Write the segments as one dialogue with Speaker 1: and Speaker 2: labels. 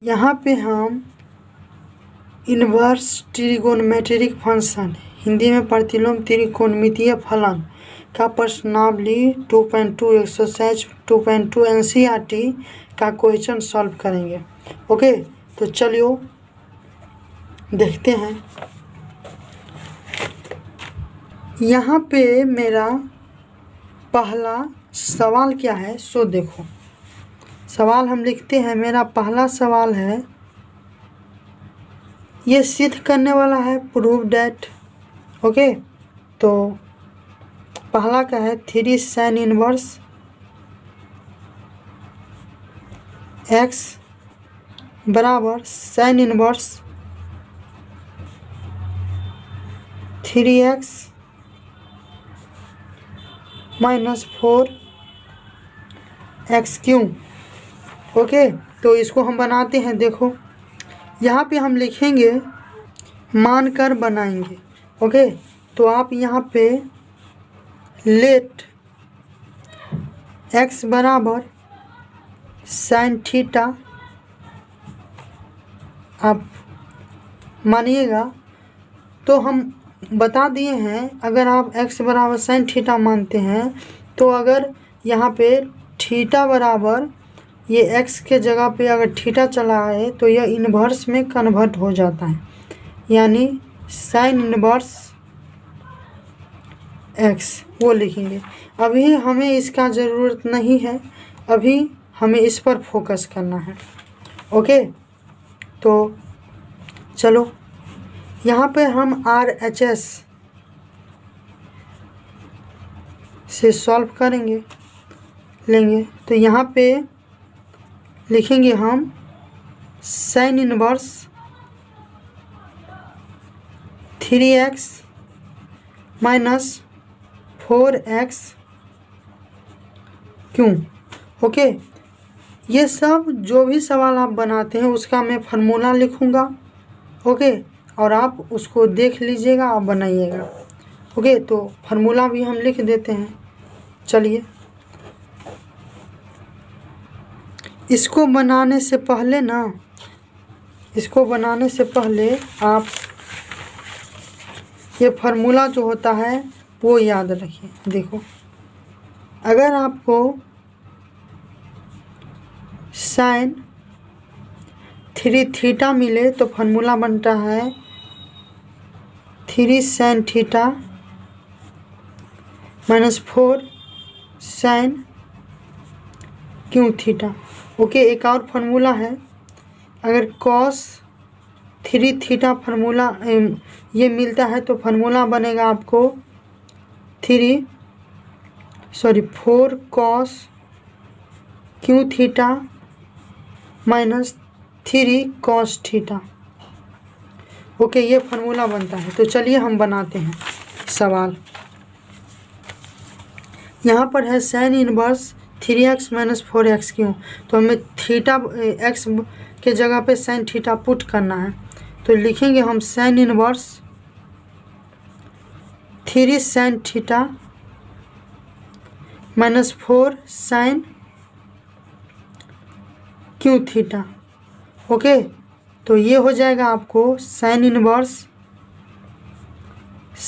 Speaker 1: यहाँ पे हम इनवर्स ट्रिगोनोमेट्रिक फंक्शन हिंदी में प्रतिलोम त्रिकोणमितीय फलन का प्रश्नावली 2.2 एक्सरसाइज 2.2 एनसीईआरटी का क्वेश्चन सॉल्व करेंगे। ओके, तो चलिए देखते हैं। यहाँ पे मेरा पहला सवाल क्या है सो देखो। सवाल हम लिखते हैं, मेरा पहला सवाल है, ये सिद्ध करने वाला है प्रूव डैट। ओके, तो पहला का है 3 साइन इनवर्स x बराबर sine inverse 3x minus 4x3। Okay, तो इसको हम बनाते हैं। देखो यहाँ पे हम लिखेंगे, मानकर बनाएंगे। ओके, तो आप यहाँ पे लेट x बराबर साइन थीटा आप मानिएगा। तो हम बता दिए हैं, अगर आप x बराबर साइन थीटा मानते हैं तो अगर यहाँ पे थीटा बराबर ये x के जगह पे अगर थीटा चला है तो यह इन्वर्स में कन्वर्ट हो जाता है, यानी साइन इन्वर्स x वो लिखेंगे। अभी हमें इसका ज़रूरत नहीं है, अभी हमें इस पर फोकस करना है। ओके, तो चलो यहाँ पे हम RHS से सॉल्व करेंगे लेंगे। तो यहाँ पे लिखेंगे हम sine inverse 3x minus 4x क्यों। ओके, ये सब जो भी सवाल आप बनाते हैं उसका मैं फार्मूला लिखूँगा। ओके, और आप उसको देख लीजिएगा और बनाइएगा। ओके, तो फार्मूला भी हम लिख देते हैं। चलिए, इसको बनाने से पहले आप ये फार्मूला जो होता है वो याद रखिए। देखो, अगर आपको साइन 3 थीटा मिले तो फार्मूला बनता है 3 sine theta minus 4 sine cube theta. Okay, एक और फार्मूला है, अगर कॉस 3 थीटा फार्मूला ये मिलता है तो फार्मूला बनेगा आपको 4 कॉस क्यों theta minus 3 cos theta. Okay, ये फार्मूला बनता है। तो चलिए हम बनाते हैं सवाल। यहाँ पर है sine inverse 3x minus 4x क्यों, तो हमें थीटा x के जगह पे साइन थीटा पुट करना है। तो लिखेंगे हम sine inverse 3 sine theta minus 4 sine cube theta. Okay, तो ये हो जाएगा आपको sine inverse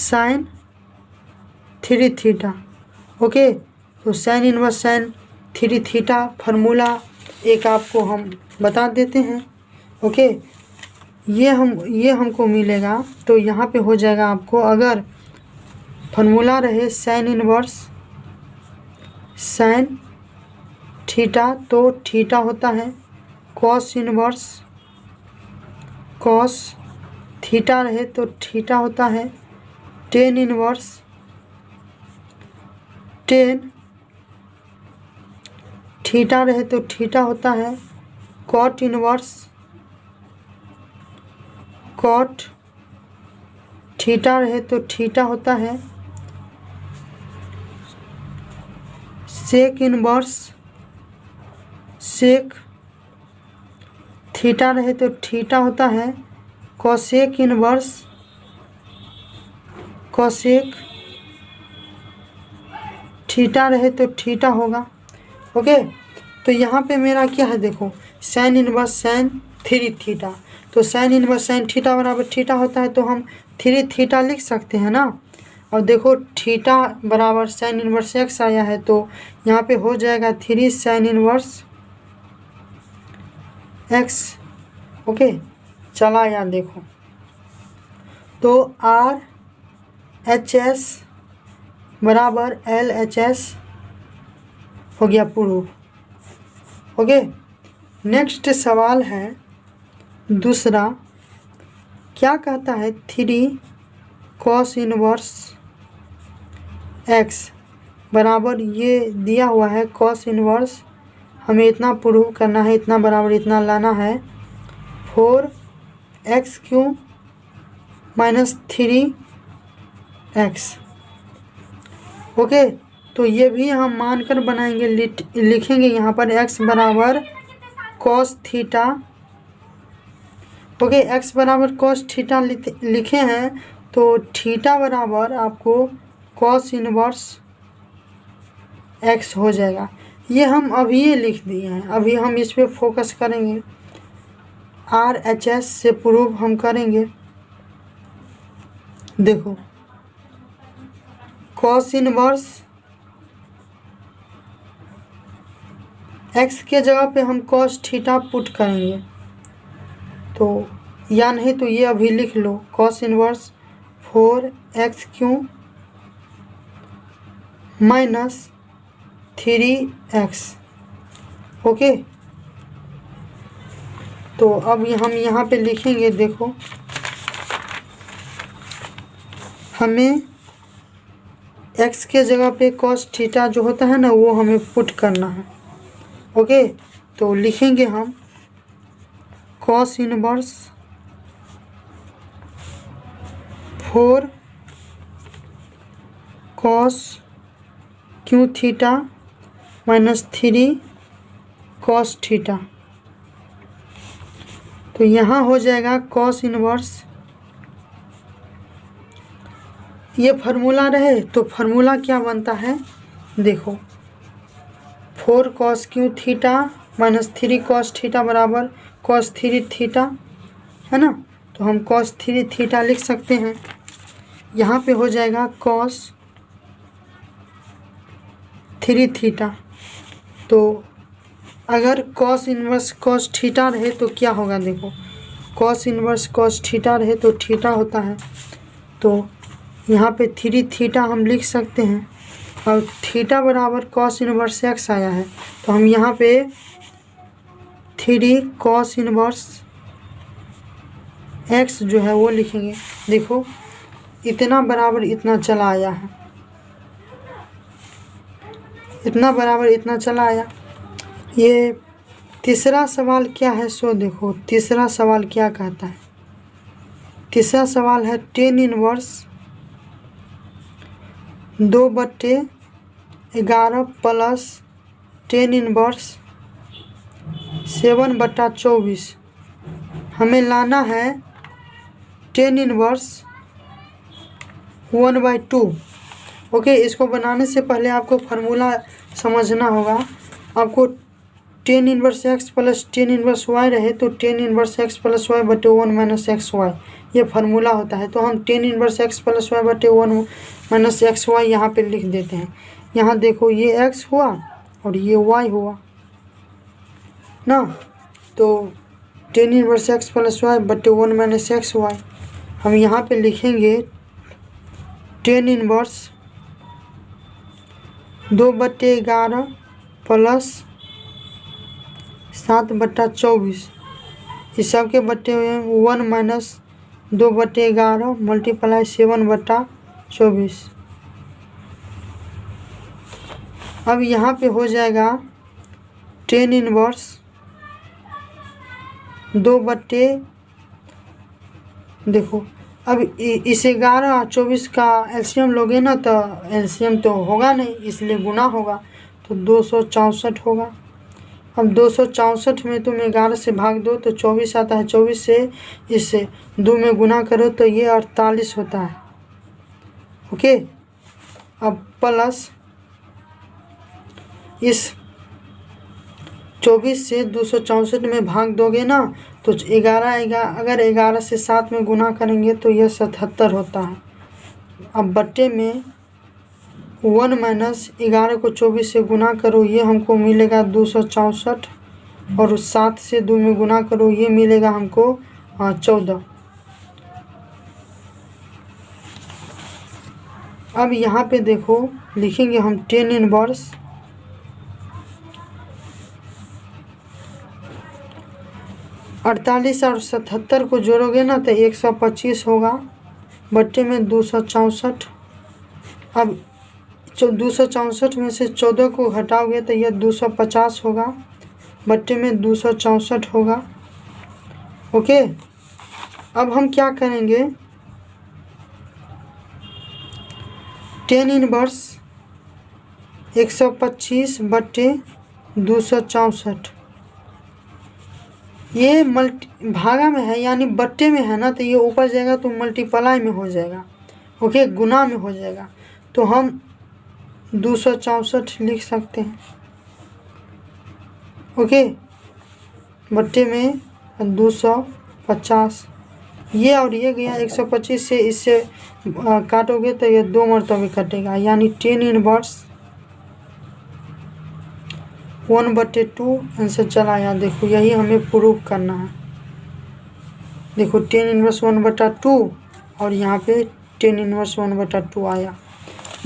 Speaker 1: sine 3 theta. Okay, तो sine inverse sine 3 theta formula एक आपको हम बता देते हैं। ओके, ये हमको मिलेगा। तो यहाँ पे हो जाएगा आपको, अगर फार्मूला रहे साइन इनवर्स साइन थीटा तो थीटा होता है कॉस इनवर्स कॉस थीटा रहे तो थीटा होता है टेन इनवर्स टेन थीटा रहे तो थीटा होता है कॉट इनवर्स कॉट थीटा रहे तो थीटा होता है सेक इनवर्स सेक थीटा रहे तो थीटा होता है कॉसेक इनवर्स कॉसेक थीटा रहे तो थीटा होगा। ओके, तो यहाँ पे मेरा क्या है, देखो साइन इनवर्स साइन 3 थीटा। तो साइन इनवर्स साइन थीटा बराबर थीटा होता है, तो हम 3 थीटा लिख सकते हैं ना। और देखो थीटा बराबर साइन इनवर्स एक्स आया है, तो यहाँ पे हो जाएगा 3 साइन इनवर्स एक्स। ओके, चला आया देखो। तो RHS बराबर LHS हो गया प्रूफ। ओके, नेक्स्ट सवाल है दूसरा, क्या कहता है 3 cos इनवर्स x बराबर ये दिया हुआ है cos इनवर्स, हमें इतना प्रूव करना है, इतना बराबर इतना लाना है 4x³ माइनस 3x। ओके, तो ये भी हम मानकर बनाएंगे, लिखेंगे यहाँ पर x बराबर cos थीटा। ओके, x बराबर cos थीटा लिखे हैं, तो थीटा बराबर आपको cos इनवर्स x हो जाएगा। ये हम अभी ये लिख दिए हैं, अभी हम इस पे फोकस करेंगे, RHS से प्रूव हम करेंगे। देखो cos इनवर्स x के जगह पे हम cos थीटा पुट करेंगे, तो या नहीं तो ये अभी लिख लो cos inverse 4x³ minus 3x। Okay, तो अब हम यहाँ पे लिखेंगे, देखो हमें x के जगह पे cos थीटा जो होता है ना, वो हमें पुट करना है। ओके, तो लिखेंगे हम cos inverse 4 cos³ theta minus 3 cos theta. तो यहाँ हो जाएगा cos इनवर्स, ये फार्मूला रहे तो फार्मूला क्या बनता है, देखो 4 cos³ theta minus 3 cos theta बराबर cos 3 थीटा है ना। तो हम cos 3 थीटा लिख सकते हैं, यहाँ पे हो जाएगा cos 3 थीटा। तो अगर cos इनवर्स cos थीटा रहे तो क्या होगा, देखो cos इनवर्स cos थीटा रहे तो थीटा होता है, तो यहाँ पे 3 थीटा हम लिख सकते हैं, और थीटा बराबर cos इनवर्स x आया है, तो हम यहाँ पे 3 cos इनवर्स x जो है वो लिखेंगे। देखो इतना बराबर इतना चला आया है, इतना बराबर इतना चला आया। ये तीसरा सवाल क्या है, सो देखो तीसरा सवाल क्या कहता है। तीसरा सवाल है tan inverse 2/11 plus tan inverse 7/24। हमें लाना है tan इनवर्स 1/2। ओके, इसको बनाने से पहले आपको फार्मूला समझना होगा। आपको tan inverse x plus tan inverse y रहे तो tan inverse x plus y बटे 1 माइनस एक्स वाई, ये फार्मूला होता है। तो हम tan inverse x plus y बटे 1 माइनस एक्स वाई यहाँ पे लिख देते हैं। यहाँ देखो ये x हुआ और ये y हुआ ना, तो tan inverse x plus y बटे 1 माइनस एक्स वाई हम यहाँ पे लिखेंगे tan इनवर्स 2/11 प्लस 7/24, इस सब के बटे हुए 1 माइनस 2/11 मल्टीप्लाई 7/24। अब यहाँ पे हो जाएगा tan इनवर्स 2/, देखो अब इस 11 और 24 का एलसीएम लोगे ना, तो एलसीएम तो होगा नहीं, इसलिए गुना होगा, तो 264 होगा। अब 264 में तुम 11 से भाग दो तो 24 आता है, 24 से इससे 2 में गुना करो तो ये 48 होता है। ओके, अब प्लस इस 24 से 264 में भाग दोगे ना तो 11 अगर 11 से 7 में गुना करेंगे तो यह 77 होता है। अब बट्टे में 1 माइनस 11 को 24 से गुना करो, ये हमको मिलेगा 264, और 7 से 2 में गुना करो, ये मिलेगा हमको 14। अब यहाँ पे देखो लिखेंगे हम 10 इनवर्स 48 और 77 को जोड़ोगे ना तो 125 होगा, बट्टे में 264। अब 264 में से 14 को घटाओगे तो यह 250 होगा, बट्टे में 264 होगा। ओके, अब हम क्या करेंगे, 10 इनवर्स 125 बट्टे 264, ये भागा में है यानी बट्टे में है ना, तो ये ऊपर जाएगा तो मल्टीप्लाई में हो जाएगा। ओके, गुना में हो जाएगा, तो हम 264 लिख सकते हैं। ओके, बट्टे में 250, ये और ये गया 125 से, इससे काटोगे तो ये 2 मरतबे कटेगा, यानी 10 इनवर्स 1/2 आंसर चला आया। देखो यही हमें प्रूव करना है। देखो 10 इनवर्स 1/2 और यहाँ पे 10 इनवर्स 1/2 आया।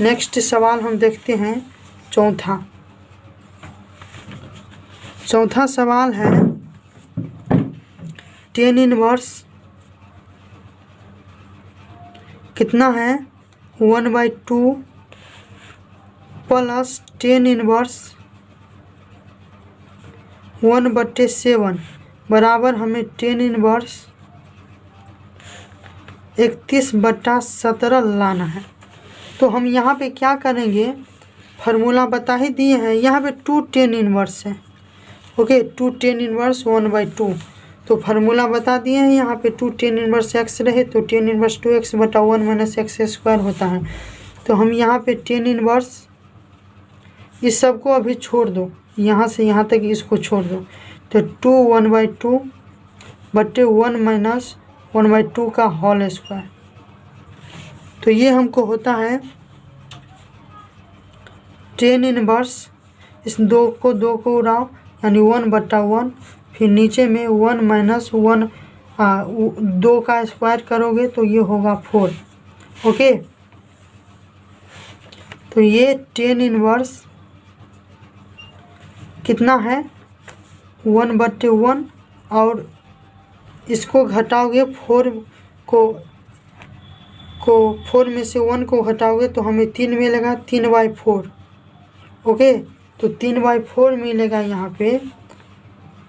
Speaker 1: नेक्स्ट सवाल हम देखते हैं चौथा सवाल है 10 इनवर्स कितना है 1/2 प्लस 10 इनवर्स 1/7 बराबर हमें 10 इनवर्स 31/17 लाना है। तो हम यहाँ पे क्या करेंगे, फार्मूला बता ही दिए हैं, यहाँ पे 2 10 इनवर्स है। ओके, 2 10 इनवर्स 1/2, तो फार्मूला बता दिए हैं। यहाँ पे 2 10 इनवर्स x रहे तो 10 इनवर्स 2x/1 माइनस x² होता है। तो हम यहाँ पे 10 इनवर्स इस सब को अभी छोड़ दो, यहाँ से यहाँ तक इसको छोड़ दो, तो 2 1/2 बट्टे 1 माइनस 1/2 का होल स्क्वायर। तो ये हमको होता है 10 इनवर्स, इस 2 को उड़ाओ यानी 1/1, फिर नीचे में 1 माइनस 1 2 का स्क्वायर करोगे तो ये होगा 4। ओके, तो ये 10 इनवर्स कितना है 1/1, और इसको घटाओगे 4 में से 1 को घटाओगे तो हमें 3 मिलेगा 3/4। ओके, तो 3/4 मिलेगा यहाँ पे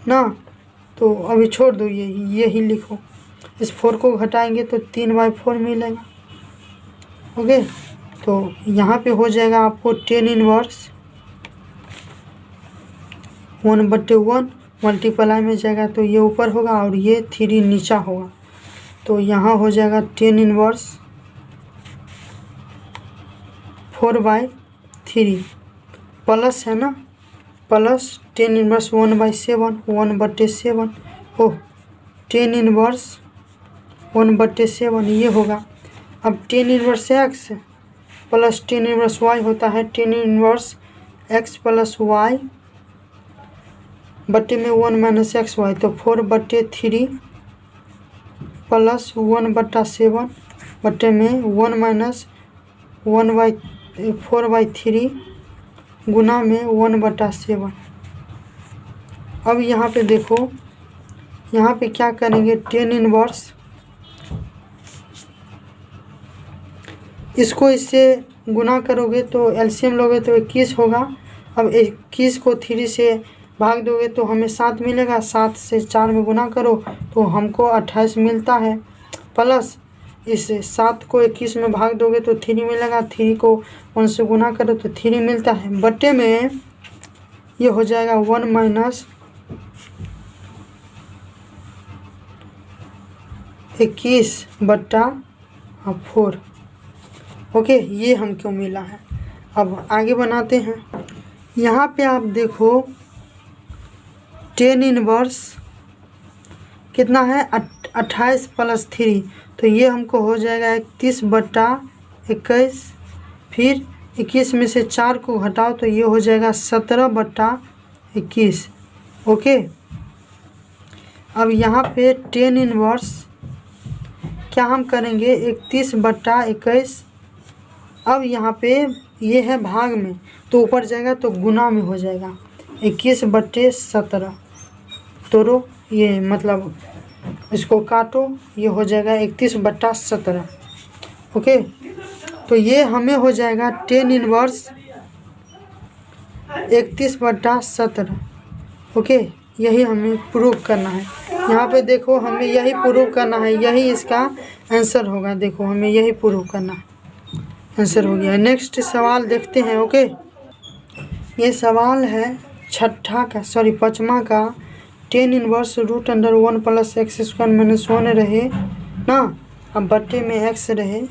Speaker 1: ना, तो अभी छोड़ दो, ये ही लिखो, इस 4 को घटाएंगे तो 3/4 मिलेगा। ओके, तो यहाँ पे हो जाएगा आपको 10 इनवर्स 1/1 मल्टीप्लाई में जाएगा तो ये ऊपर होगा और ये 3 नीचा होगा, तो यहाँ हो जाएगा 10 इनवर्स 4/3 प्लस है ना, प्लस 10 इनवर्स 1/7 ओह 10 इनवर्स 1/7 ये होगा। अब 10 inverse x plus 10 inverse y होता है 10 इनवर्स x प्लस y बट्टे में 1 माइनस XY, तो 4/3 प्लस 1/7 बट्टे में 1 माइनस 4/3 गुना में 1/7। अब यहाँ पे देखो, यहाँ पे क्या करेंगे 10 इनवर्स, इसको इससे गुना करोगे तो एलसीएम लोगे तो 21 होगा। अब 21 को 3 से भाग दोगे तो हमें 7 मिलेगा, 7 से 4 में गुना करो तो हमको 28 मिलता है, प्लस इस 7 को 21 में भाग दोगे तो 3 मिलेगा, 3 को 1 से गुना करो तो 3 मिलता है, बट्टे में ये हो जाएगा 1 माइनस 21/4। ओके, ये हमको मिला है। अब आगे बनाते हैं। यहाँ पे आप देखो 10 इनवर्स कितना है 28 + 3, तो ये हमको हो जाएगा 31/21। फिर 21 में से 4 को घटाओ तो ये हो जाएगा 17/21। ओके। अब यहाँ पे 10 इनवर्स क्या हम करेंगे 31/21। अब यहाँ पे ये है भाग में, तो ऊपर जाएगा तो गुना में हो जाएगा 21/17। तोड़ो ये मतलब इसको काटो, ये हो जाएगा 31/17। ओके। तो ये हमें हो जाएगा 10 इनवर्स 31/17। ओके। यही हमें प्रूव करना है। यहाँ पे देखो हमें यही प्रूव करना है, यही इसका आंसर होगा। देखो हमें यही प्रूव करना है, आंसर हो गया। नेक्स्ट सवाल देखते हैं। ओके। ये सवाल है पाँचवा का। 10 इनवर्स √1 + x² - 1 रहे ना, अब बट्टे में x रहे,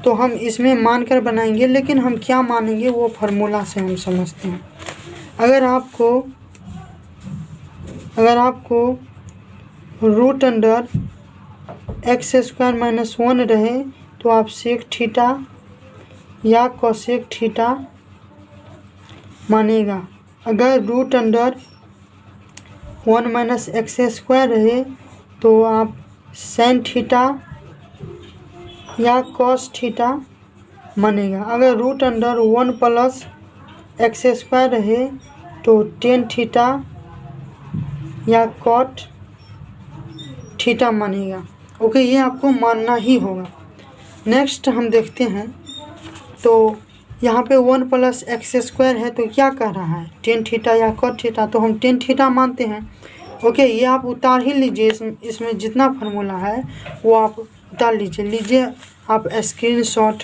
Speaker 1: तो हम इसमें मानकर बनाएंगे, लेकिन हम क्या मानेंगे वो फार्मूला से हम समझते हैं। अगर आपको √x² - 1 रहे तो आप sec थीटा या cosec थीटा मानेगा। अगर √1 - x² रहे तो आप sin थीटा या cos थीटा मानेगा। अगर √1 + x² रहे तो tan थीटा या cot थीटा मानेगा। ओके। ये आपको मानना ही होगा। नेक्स्ट हम देखते हैं। तो यहाँ पे 1 + x² है तो क्या कह रहा है tan थीटा या cot थीटा, तो हम tan थीटा मानते हैं। ओके। ये आप उतार ही लीजिए, इसमें जितना फार्मूला है वो आप उतार लीजिए। आप स्क्रीनशॉट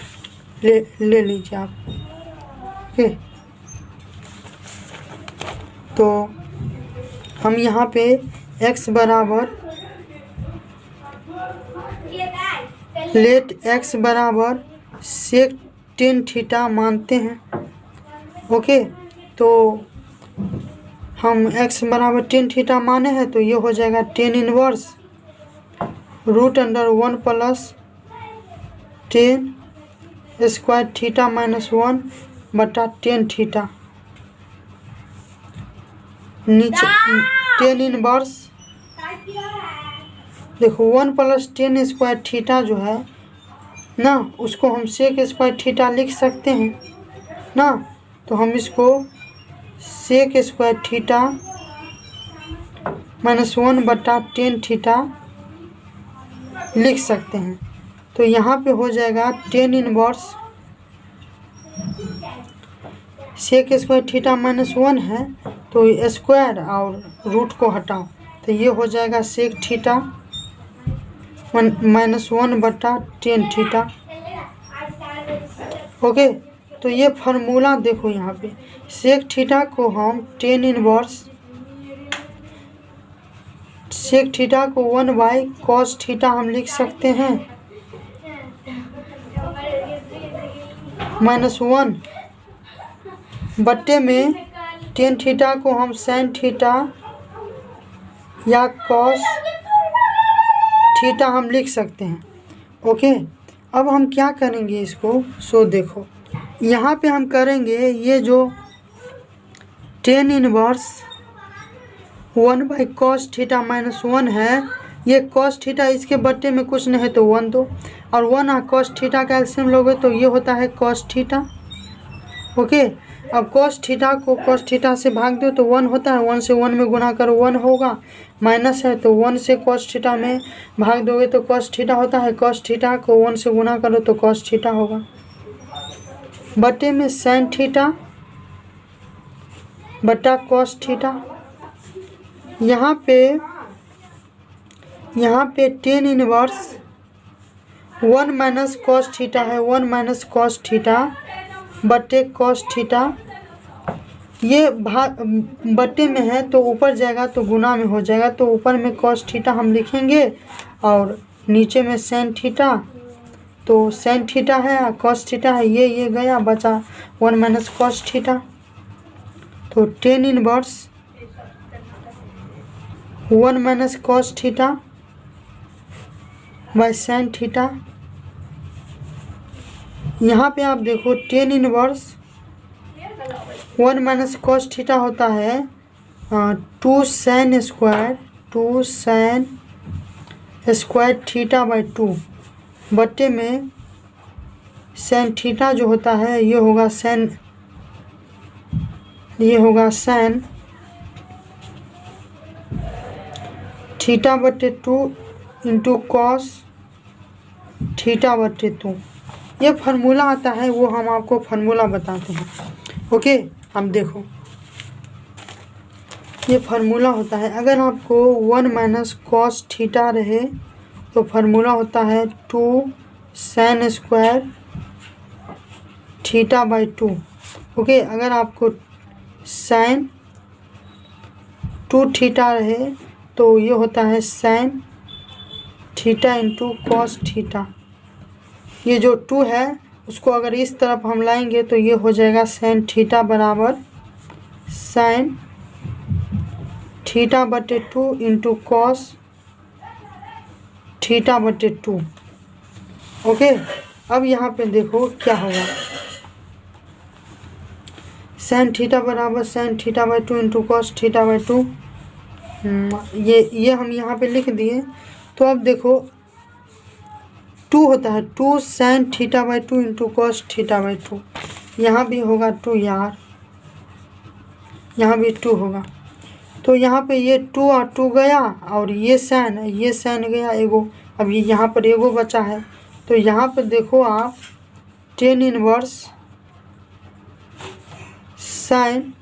Speaker 1: ले लीजिए आप। ओके। तो हम यहाँ पे x बराबर sec tan थीटा मानते हैं। ओके। तो हम x बराबर tan थीटा माने हैं, तो ये हो जाएगा 10 inverse √1 + tan² theta - 1/tan theta. नीचे 10 इनवर्स देखो 1 + tan² थीटा जो है ना, उसको हम sec² थीटा लिख सकते हैं ना, तो हम इसको sec² थीटा - 1/tan थीटा लिख सकते हैं। तो यहाँ पे हो जाएगा 10 इनवर्स sec² थीटा - 1 है, तो स्क्वायर और रूट को हटाओ तो ये हो जाएगा sec theta - 1/tan theta. Okay. तो ये फार्मूला देखो यहाँ पे sec थीटा को हम 10 इनवर्स sec थीटा को 1/cos थीटा हम लिख सकते हैं -1 बट्टे में tan थीटा को हम sin थीटा या cos थीटा हम लिख सकते हैं। ओके। अब हम क्या करेंगे इसको देखो यहाँ पे हम करेंगे ये जो tan इनवर्स 1/cos थीटा - 1 है, ये cos थीटा इसके बट्टे में कुछ नहीं है तो 1 दो, और 1 और cos थीटा का एलसीएम लोगे तो ये होता है cos थीटा। ओके। अब cos थीटा को cos थीटा से भाग दो तो 1 होता है, 1 से 1 में गुना करो 1 होगा, माइनस है तो 1 से cos थीटा में भाग दोगे तो cos थीटा होता है, cos थीटा को 1 से गुना करो तो cos थीटा होगा, बट्टे में sin थीटा बटा cos थीटा। यहाँ पे tan इनवर्स 1 - cos थीटा है, 1 - cos थीटा बट्टे cos थीटा। ये भाग बट्टे में है तो ऊपर जाएगा तो गुना में हो जाएगा, तो ऊपर में cos थीटा हम लिखेंगे और नीचे में sin थीटा, तो sin थीटा है और cos थीटा है, ये गया, बचा 1 - cos थीटा। तो tan inverse 1 - cos theta by sine theta. यहाँ पे आप देखो tan inverse 1 minus cos theta होता है 2 साइन स्क्वायर थीटा बाई 2 बट्टे में साइन थीटा जो होता है ये होगा साइन थीटा बट्टे 2 इंटू कॉस थीटा बट्टे 2। ये फार्मूला आता है, वो हम आपको फार्मूला बताते हैं। ओके, अब देखो ये फार्मूला होता है। अगर आपको 1 माइनस कॉस थीटा रहे तो फार्मूला होता है 2 sine square theta by 2। Okay, अगर आपको साइन 2 थीटा रहे तो ये होता है sine theta into cos theta. ये जो 2 है उसको अगर इस तरफ हम लाएंगे तो ये हो जाएगा साइन थीटा बराबर साइन थीटा बटे 2 इंटू कॉस थीटा बटे 2। ओके, अब यहाँ पे देखो क्या होगा, साइन थीटा बराबर sine theta by 2 into cos theta by 2। ये हम यहाँ पे लिख दिए। तो अब देखो 2 होता है 2 sine theta by 2 into cos theta by 2। यहाँ भी होगा 2 यार, यहाँ भी 2 होगा। तो यहाँ पे ये 2 और 2 गया और ये साइन गया एगो, अभी यहाँ पर एगो बचा है। तो यहाँ पे देखो आप tan inverse sine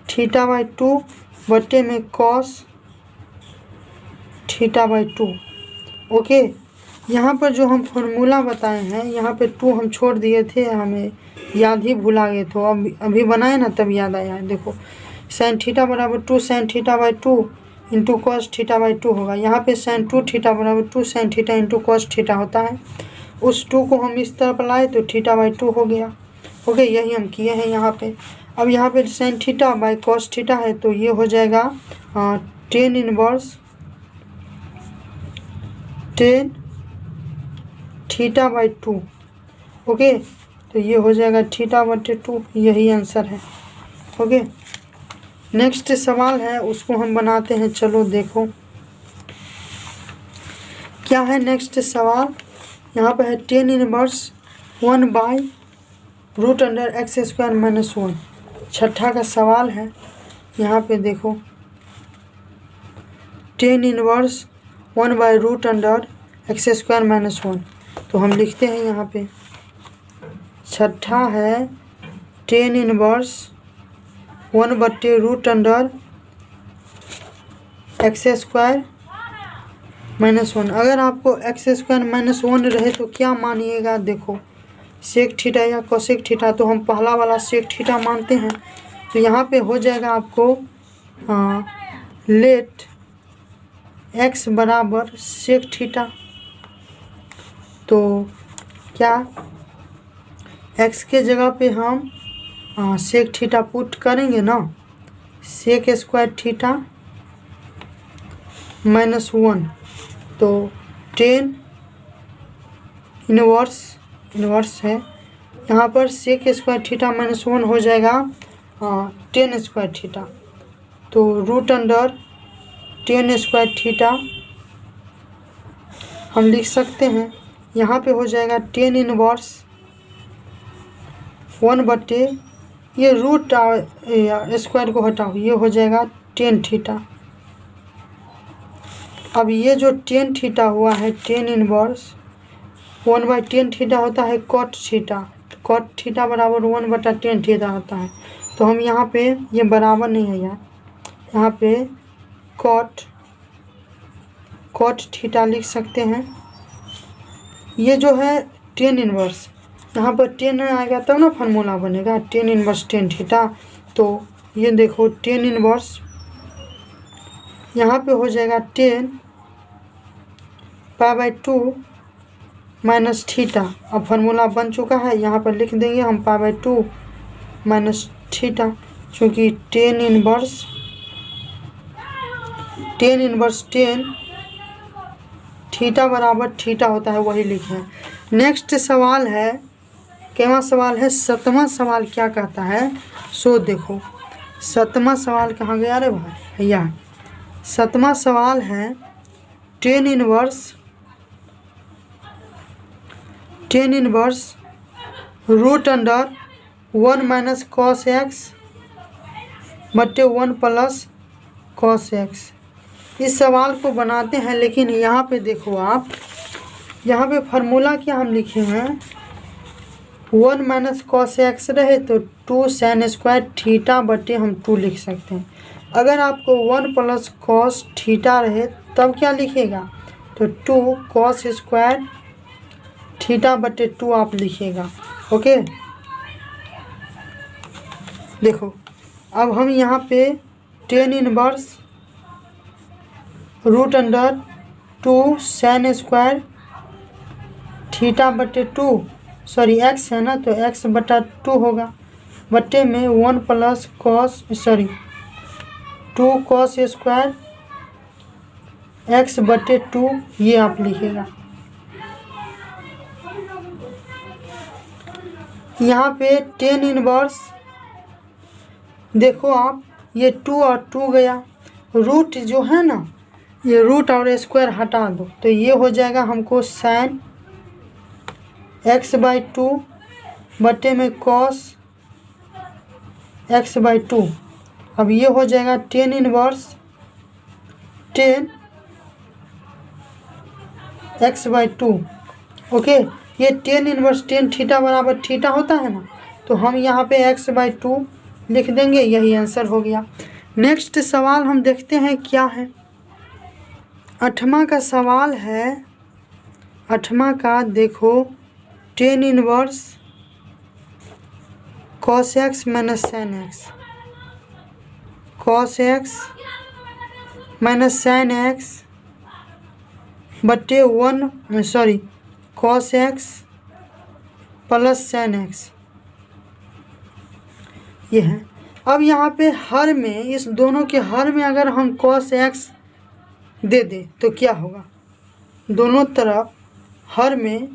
Speaker 1: theta by 2 बट्टे में कॉस थीटा बाई 2। ओके, यहाँ पर जो हम फार्मूला बताए हैं यहाँ पे 2 हम छोड़ दिए थे, हमें याद ही भुला गए। तो अभी बनाए ना तब याद आया है। देखो साइन थीटा बराबर 2 sine theta by 2 into cos theta by 2 होगा। यहाँ पे साइन 2 थीटा बराबर 2 sine theta into cos theta होता है। उस 2 को हम इस तरफ लाए तो थीटा बाई 2 हो गया। ओके, यही हम किए हैं यहाँ पे। अब यहाँ पे sine theta by cos theta है तो ये हो जाएगा tan inverse tan theta by 2। Okay, तो ये हो जाएगा थीटा बटे 2, यही आंसर है। ओके, नेक्स्ट सवाल है उसको हम बनाते हैं। चलो देखो क्या है नेक्स्ट सवाल। यहाँ पे है tan inverse 1 by root under x square minus 1। छठा का सवाल है। यहाँ पे देखो tan inverse 1 by root under x square minus 1। तो हम लिखते हैं यहाँ पे छठा है टेन इनवर्स 1 बट्टे root under x square minus 1। अगर आपको एक्स स्क्वायर माइनस 1 रहे तो क्या मानिएगा, देखो सेक थीटा या कोसेक थीटा। तो हम पहला वाला सेक थीटा मानते हैं। तो यहाँ पे हो जाएगा आपको लेट एक्स बराबर सेक थीटा। तो क्या एक्स के जगह पे हम सेक थीटा पुट करेंगे ना, सेक स्क्वायर थीटा माइनस 1। तो टेन इनवर्स है यहाँ पर सेक स्क्वायर थीटा माइनस 1 हो जाएगा टेन स्क्वायर थीटा। तो root under tan square theta हम लिख सकते हैं। यहाँ पे हो जाएगा टेन इनवर्स 1 बट्टे ये रूट स्क्वायर को हटाओ, ये हो जाएगा टेन थीटा। अब ये जो टेन थीटा हुआ है tan inverse 1 by tan theta होता है कॉट थीटा। कॉट थीटा बराबर 1 बटा टेन थीटा होता है। तो हम यहाँ पे ये बराबर नहीं है यार, यहाँ पे कॉट थीटा लिख सकते हैं। ये जो है टेन इनवर्स, यहाँ पर 10 आएगा तब ना फार्मूला बनेगा टेन इनवर्स टेन थीटा। तो ये देखो टेन इनवर्स यहाँ पे हो जाएगा 10 पाई बाई 2 माइनस थीटा। अब फार्मूला बन चुका है, यहाँ पर लिख देंगे हम पाई बाई 2 माइनस थीटा, क्योंकि टेन इनवर्स 10 थीटा बराबर थीटा होता है वही लिखें। नेक्स्ट सवाल है, केवा सवाल है, 7वां सवाल क्या कहता है सो देखो। 7वां सवाल कहाँ गया रे भाई भैया। 7वां सवाल है tan inverse root under 1 minus cos x बटे 1 प्लस कॉस एक्स। इस सवाल को बनाते हैं, लेकिन यहाँ पे देखो आप, यहाँ पे फार्मूला क्या हम लिखे हैं, 1 माइनस कॉस एक्स रहे तो 2 साइन स्क्वायर थीटा बटे हम 2 लिख सकते हैं। अगर आपको 1 प्लस कॉस थीटा रहे तब क्या लिखेगा, तो 2 कॉस स्क्वायर थीटा बटे 2 आप लिखिएगा। ओके, देखो अब हम यहाँ पे tan inverse root under 2 sine square theta बटे 2, सॉरी एक्स है ना, तो एक्स बटा 2 होगा, बटे में 1 plus cos 2 cos square x बटे 2 ये आप लिखेगा। यहाँ पे टेन इनवर्स देखो आप, ये 2 और 2 गया, रूट जो है ना, ये रूट और स्क्वायर हटा दो तो ये हो जाएगा हमको साइन एक्स बाई 2 बटे में कॉस एक्स बाई 2। अब ये हो जाएगा tan inverse 10 x by 2। Okay, ये टेन इनवर्स 10 थीटा बराबर थीटा होता है ना, तो हम यहाँ पे एक्स बाई 2 लिख देंगे, यही आंसर हो गया। नेक्स्ट सवाल हम देखते हैं क्या है। 8वां का सवाल है, 8वां का देखो, tan inverse cos x minus sine x, cos x minus sine x बटे 1 sorry cos x plus sine x, ये है। अब यहाँ पे हर में, इस दोनों के हर में अगर हम कॉस एक्स दे दें तो क्या होगा, दोनों तरफ हर में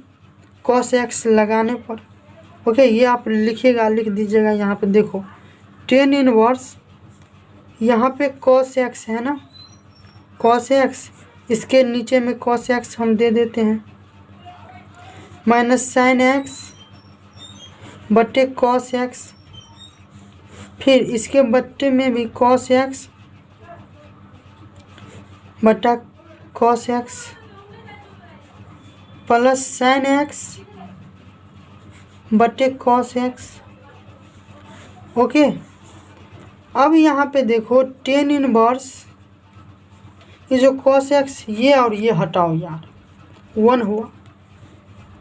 Speaker 1: कॉस एक्स लगाने पर। ओके, ये आप लिखिएगा, लिख दीजिएगा। यहाँ पे देखो टेन इनवर्स, यहाँ पे कॉस एक्स है ना, कॉस एक्स, इसके नीचे में कॉस एक्स हम दे देते हैं, माइनस साइन एक्स बटे कॉस एक्स, फिर इसके बट्टे में भी कॉस एक्स बटा cos x plus sine x बटे कॉस एक्स। ओके, अब यहाँ पे देखो टेन इनवर्स, ये जो कॉस एक्स ये और ये हटाओ यार, 1 हुआ,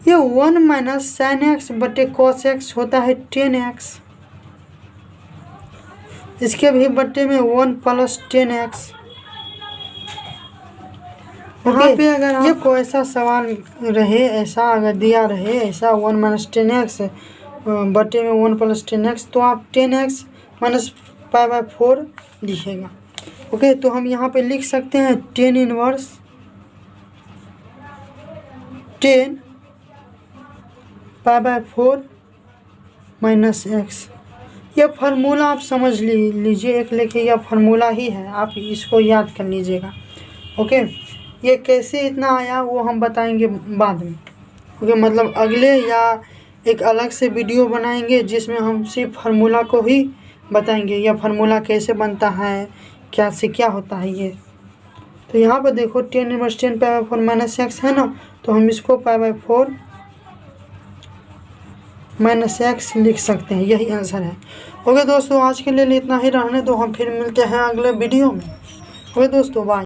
Speaker 1: ये 1 माइनस साइन एक्स बटे कॉस एक्स होता है 10x, इसके भी बट्टे में 1 प्लस 10x। यहाँ पे अगर ये कोई ऐसा सवाल रहे, ऐसा अगर दिया रहे ऐसा 1 माइनस 10x बटे में 1 प्लस 10x, तो आप 10x माइनस पाई बाई 4 लिखेगा। ओके, तो हम यहाँ पे लिख सकते हैं tan inverse 10 pi by 4 minus x. यह फार्मूला आप समझ लीजिए, एक लेके यह फार्मूला ही है, आप इसको याद कर लीजिएगा। ओके, ये कैसे इतना आया वो हम बताएंगे बाद में। ओके, मतलब अगले या एक अलग से वीडियो बनाएंगे जिसमें हम सिर्फ फार्मूला को ही बताएंगे, यह फार्मूला कैसे बनता है, क्या से क्या होता है ये। तो यहाँ पर देखो tan inverse 10 pi by 4 minus x है ना, तो हम इसको पाई बाई 4 माइनस एक्स लिख सकते हैं, यही आंसर है। ओके दोस्तों, आज के लिए इतना ही रहने दो, हम फिर मिलते हैं अगले वीडियो में। ओके दोस्तों, बाय।